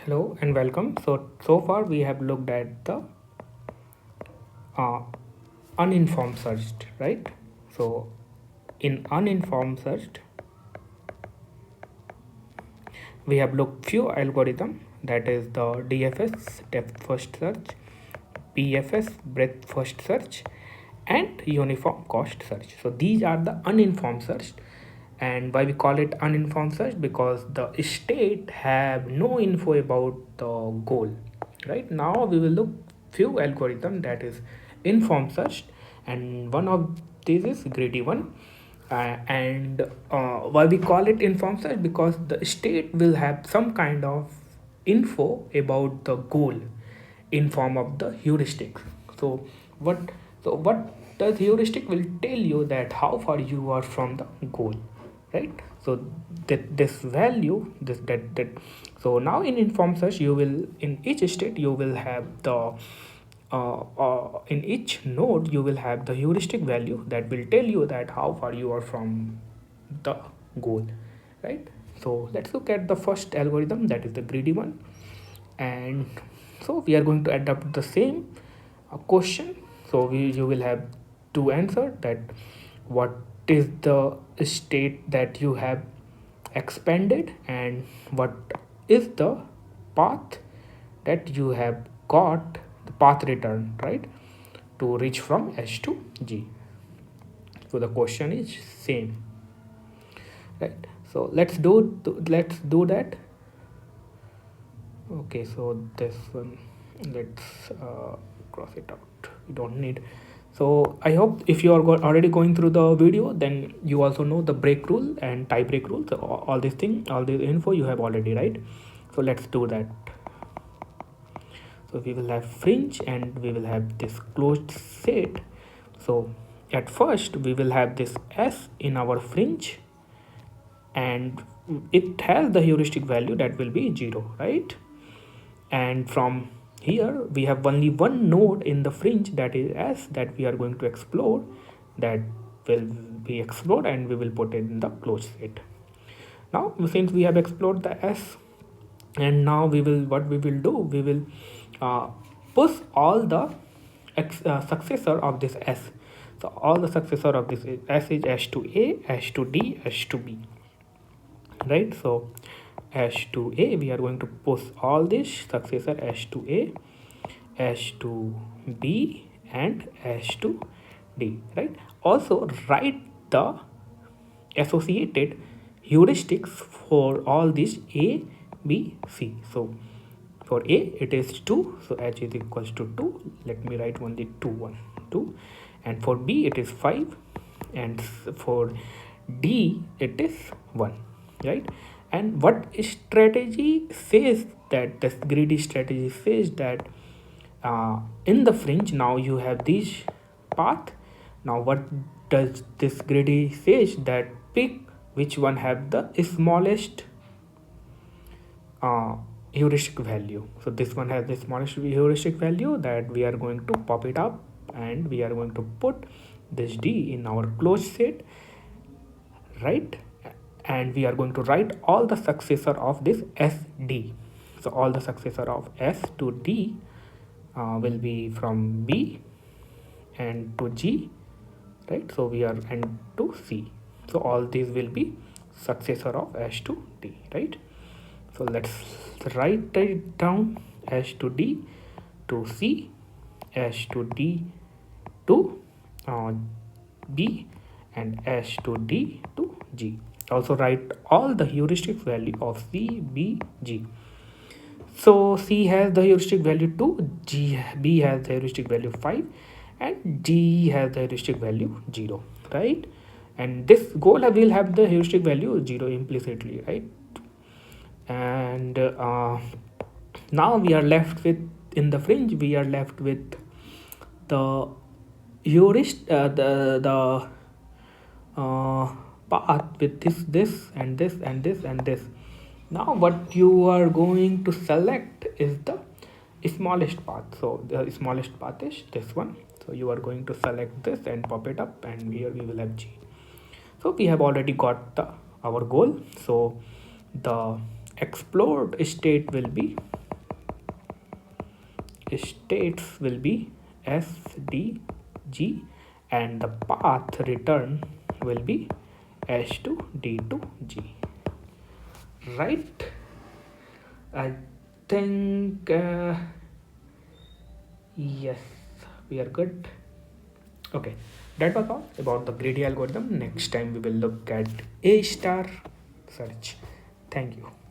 Hello and welcome. So far we have looked at the uh, uninformed search, right? So in uninformed search, we have looked few algorithm, that is the DFS, depth first search, BFS, breadth first search, and uniform cost search. So these are the uninformed search. And why we call it uninformed search? Because the state have no info about the goal. Right now we will look few algorithm, that is informed search, and one of these is greedy one. And why we call it informed search? Because the state will have some kind of info about the goal in form of the heuristic. So what what does heuristic will tell you that how far you are from the goal, right? So that this value, this that so now in informed search, you will in each state you will have the in each node you will have the heuristic value that will tell you that how far you are from the goal, right? So let's look at the first algorithm, that is the greedy one. And so we are going to adapt the same question. So you will have to answer that what is the state that you have expanded and what is the path that you have got, the path return, right, to reach from S to G. So the question is same, right? So let's do that. Okay, so this one, let's cross it out, we don't need. So I hope if you are already going through the video, then you also know the break rule and tie break rule. So all this thing, all the info you have already, right? So let's do that. So we will have fringe and we will have this closed set. So at first we will have this S in our fringe, and it has the heuristic value that will be 0, right? And from here we have only one node in the fringe, that is S, that we are going to explore, that will be explored, and we will put it in the closed set. Now since we have explored the S, and now we will do, we will push all the successor of this S. So all the successor of this S is S to A, S to D, S to B, right? So S to A, we are going to push all this successor S to A, S to B, and S to D, right? Also write the associated heuristics for all these A, B, C. So for A it is 2, so H is equals to 2. Let me write only 2, 1, 2. And for B it is 5, and for D it is 1, right? And what strategy says that, this greedy strategy says that in the fringe now you have this path. Now what does this greedy says? That pick which one have the smallest heuristic value. So this one has the smallest heuristic value, that we are going to pop it up, and we are going to put this D in our closed set, right? And we are going to write all the successor of this SD. So all the successor of S to D will be from B and to G, right? So we are, and to C. So all these will be successor of S to D, right? So let's write it down: S to D to C, S to D to B, and S to D to G. Also write all the heuristic value of C, B, G. So C has the heuristic value 2, B has the heuristic value 5, and G has the heuristic value 0, right? And this goal will have the heuristic value 0 implicitly, right? And now we are left with, in the fringe we are left with the heuristic, the path with this and this and this and this. Now what you are going to select is the smallest path. So the smallest path is this one. So you are going to select this and pop it up, and here we will have G. So we have already got our goal. So the explored state will be states will be S, D, G, and the path return will be S to D to G. Right? I think yes, we are good. Okay, that was all about the greedy algorithm. Next time we will look at A star search. Thank you.